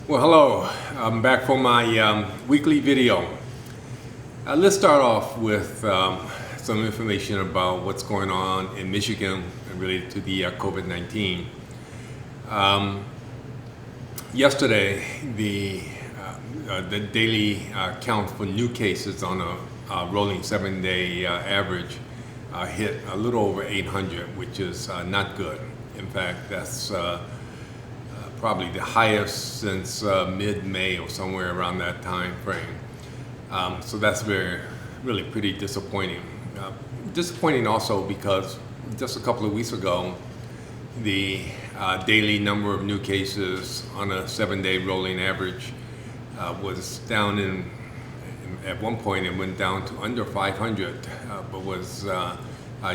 Well, hello. I'm back for my weekly video. Let's start off with some information about what's going on in Michigan related to the COVID-19. Yesterday, the daily count for new cases on a rolling 7-day average hit a little over 800, which is not good. In fact, that's probably the highest since mid-May or somewhere around that time frame. So that's really pretty disappointing. Disappointing also because just a couple of weeks ago, the daily number of new cases on a 7-day rolling average was down at one point it went down to under 500, but was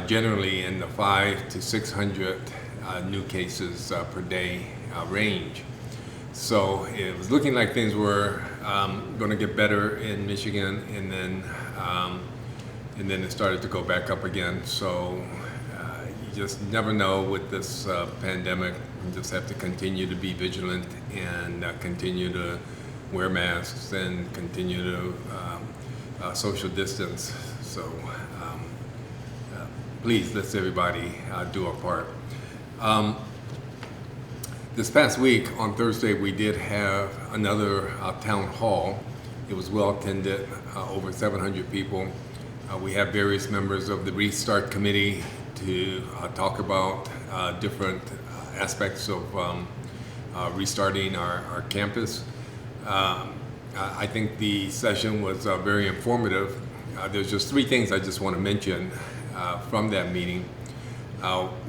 generally in the 500 to 600 new cases per day range. So it was looking like things were going to get better in Michigan, and then it started to go back up again. So you just never know with this pandemic. You just have to continue to be vigilant and continue to wear masks and continue to social distance. So please, let's everybody do our part. This past week, on Thursday, we did have another town hall. It was well attended, over 700 people. We have various members of the Restart Committee to talk about different aspects of restarting our campus. I think the session was very informative. There's just three things I just want to mention from that meeting.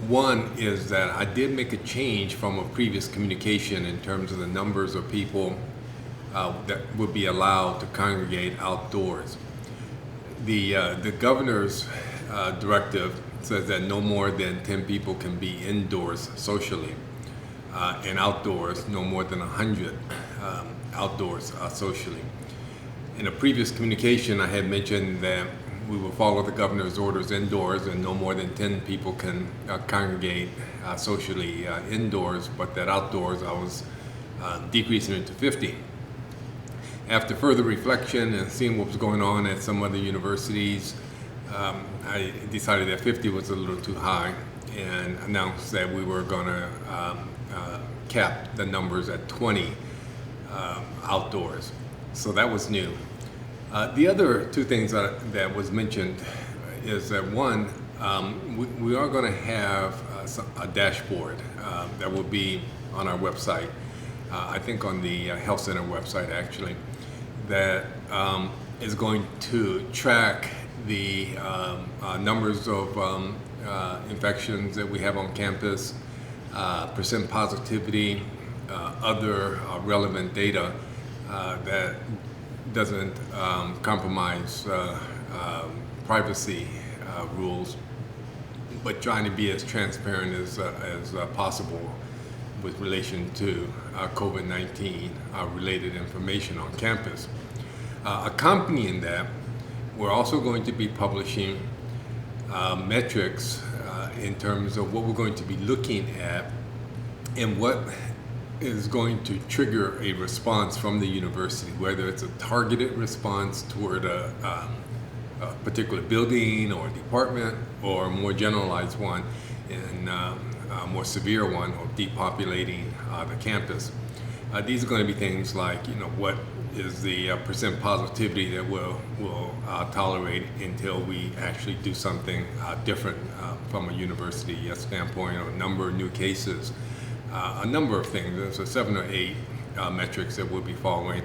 One is that I did make a change from a previous communication in terms of the numbers of people that would be allowed to congregate outdoors. The governor's directive says that no more than 10 people can be indoors socially, and outdoors no more than 100 outdoors socially. In a previous communication, I had mentioned that we will follow the governor's orders indoors, and no more than 10 people can congregate socially indoors, but that outdoors I was decreasing it to 50. After further reflection and seeing what was going on at some other universities, I decided that 50 was a little too high and announced that we were going to cap the numbers at 20 outdoors. So that was new. The other two things that was mentioned is that one, we are going to have a dashboard that will be on our website, I think on the Health Center website actually, that is going to track the numbers of infections that we have on campus, percent positivity, other relevant data that doesn't compromise privacy rules, but trying to be as transparent as possible with relation to COVID-19 related information on campus. Accompanying that, we're also going to be publishing metrics in terms of what we're going to be looking at and what is going to trigger a response from the university, whether it's a targeted response toward a particular building or department, or a more generalized one and a more severe one of depopulating the campus. These are going to be things like, what is the percent positivity that we'll tolerate until we actually do something different from a university standpoint, or a number of new cases. A number of things. There's 7 or 8 metrics that we'll be following.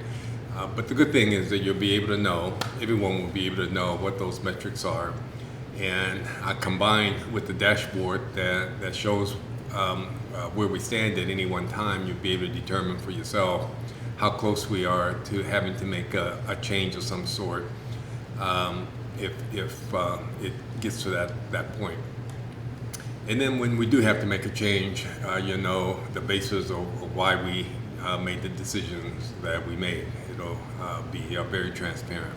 But the good thing is that you'll be able to know, everyone will be able to know what those metrics are. And combined with the dashboard that shows where we stand at any one time, you'll be able to determine for yourself how close we are to having to make a change of some sort if it gets to that point. And then when we do have to make a change, the basis of why we made the decisions that we made. It'll be very transparent.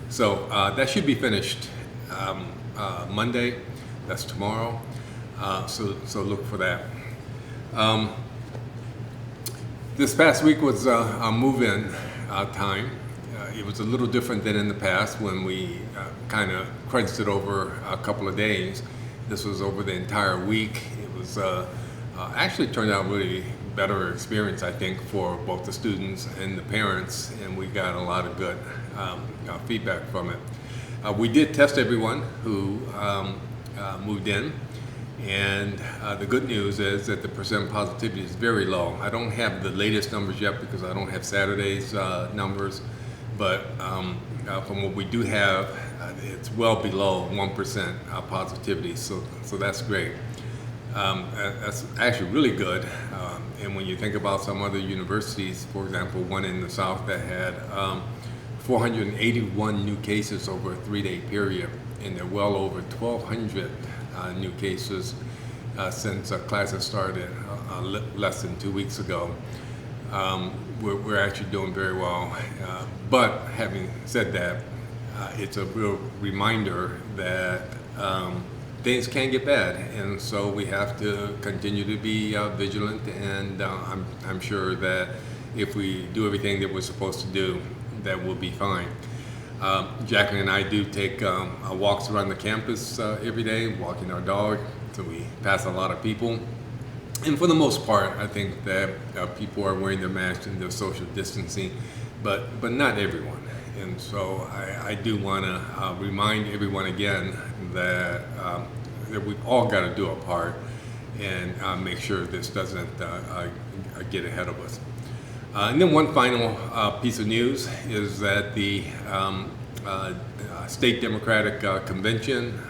So that should be finished Monday. That's tomorrow. So look for that. This past week was a move-in time. It was a little different than in the past when we kind of crunched it over a couple of days. This was over the entire week. It was actually turned out really better experience, I think, for both the students and the parents, and we got a lot of good feedback from it. We did test everyone who moved in, and the good news is that the percent positivity is very low. I don't have the latest numbers yet because I don't have Saturday's numbers, but from what we do have, it's well below 1% positivity, so that's great. That's actually really good. And when you think about some other universities, for example, one in the South that had 481 new cases over a 3-day period, and there are well over 1,200 new cases since classes started less than 2 weeks ago. We're actually doing very well. But having said that, it's a real reminder that things can get bad, and so we have to continue to be vigilant, and I'm sure that if we do everything that we're supposed to do, that we'll be fine. Jacqueline and I do take walks around the campus every day, walking our dog, so we pass a lot of people. And for the most part, I think that people are wearing their masks and their social distancing, but not everyone. And so I do want to remind everyone again that we've all got to do our part and make sure this doesn't get ahead of us. And then one final piece of news is that the State Democratic Convention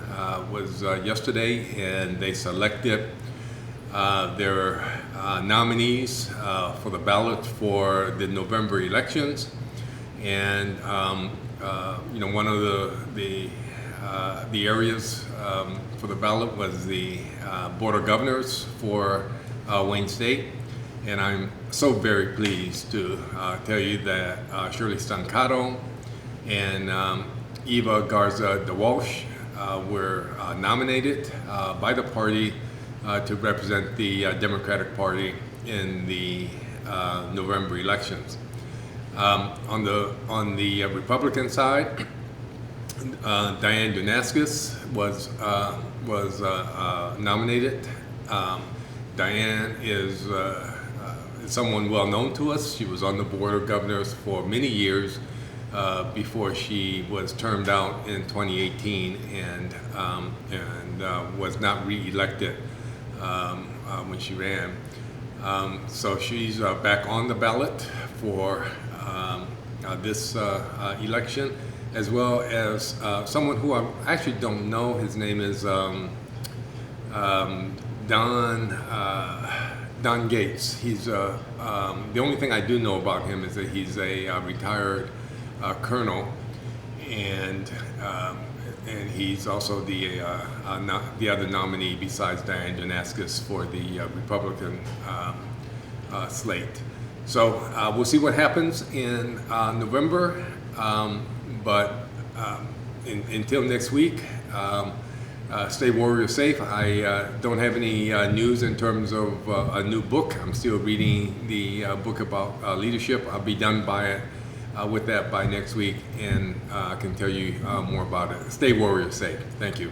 was yesterday, and they selected their nominees for the ballot for the November elections. And one of the areas for the ballot was the Board of Governors for Wayne State. And I'm so very pleased to tell you that Shirley Stancato and Eva Garza DeWalsh were nominated by the party to represent the Democratic Party in the November elections. On the Republican side, Diane Danaskis was nominated. Diane is someone well known to us. She was on the Board of Governors for many years before she was termed out in 2018 and was not re-elected when she ran. So she's back on the ballot for this election, as well as someone who I actually don't know. His name is Don Gates. He's the only thing I do know about him is that he's a retired colonel, and he's also the other nominee besides Diane Danaskis for the Republican slate. So we'll see what happens in November, but until next week, stay warrior safe. I don't have any news in terms of a new book. I'm still reading the book about leadership. I'll be done with that by next week, and I can tell you more about it. Stay warrior safe. Thank you.